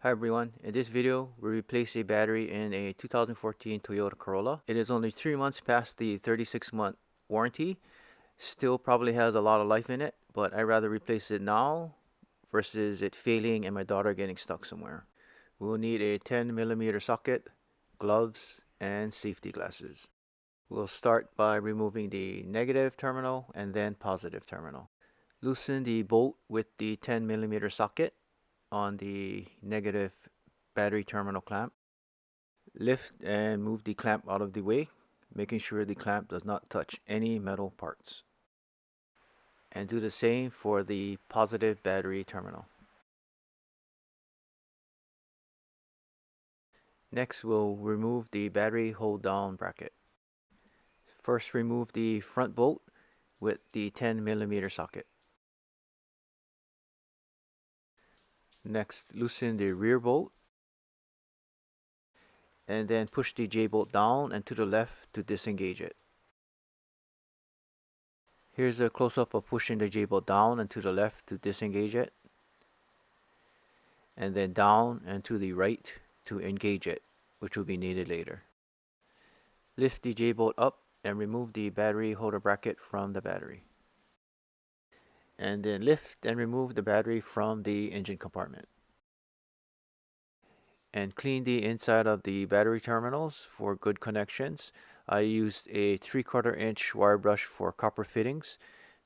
Hi everyone, in this video we replace a battery in a 2014 Toyota Corolla. It is only 3 months past the 36-month warranty. Still probably has a lot of life in it, but I'd rather replace it now versus it failing and my daughter getting stuck somewhere. We'll need a 10mm socket, gloves, and safety glasses. We'll start by removing the negative terminal and then positive terminal. Loosen the bolt with the 10mm socket on the negative battery terminal clamp. Lift and move the clamp out of the way, making sure the clamp does not touch any metal parts. And do the same for the positive battery terminal. Next, we'll remove the battery hold down bracket. First, remove the front bolt with the 10mm socket. Next, loosen the rear bolt and then push the J-bolt down and to the left to disengage it. Here's a close-up of pushing the J-bolt down and to the left to disengage it, and then down and to the right to engage it, which will be needed later. Lift the J-bolt up and remove the battery holder bracket from the battery. And then lift and remove the battery from the engine compartment. And clean the inside of the battery terminals for good connections. I used a 3/4 inch wire brush for copper fittings.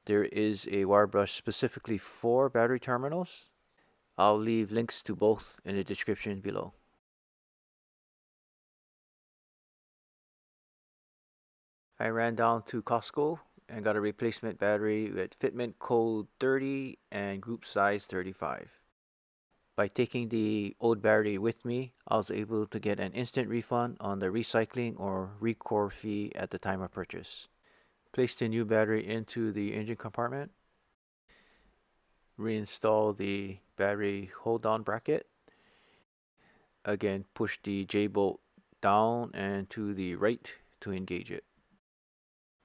There is a wire brush specifically for battery terminals. I'll leave links to both in the description below. I ran down to Costco and got a replacement battery with fitment code 30 and group size 35. By taking the old battery with me, I was able to get an instant refund on the recycling or recore fee at the time of purchase. Place the new battery into the engine compartment. Reinstall the battery hold-on bracket. Again, push the J-bolt down and to the right to engage it.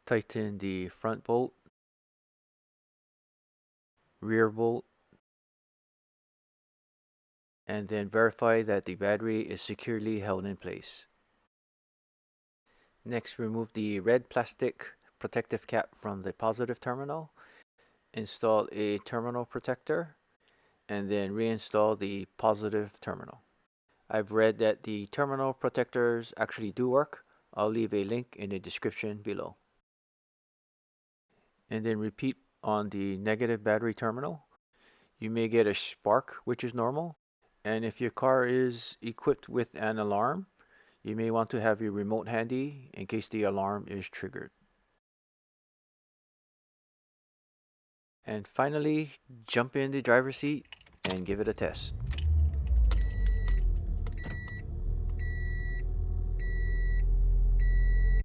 Tighten the front bolt, rear bolt, and then verify that the battery is securely held in place. Next, remove the red plastic protective cap from the positive terminal. Install a terminal protector, and then reinstall the positive terminal. I've read that the terminal protectors actually do work. I'll leave a link in the description below. And then repeat on the negative battery terminal. You may get a spark, which is normal. And if your car is equipped with an alarm, you may want to have your remote handy in case the alarm is triggered. And finally, jump in the driver's seat and give it a test.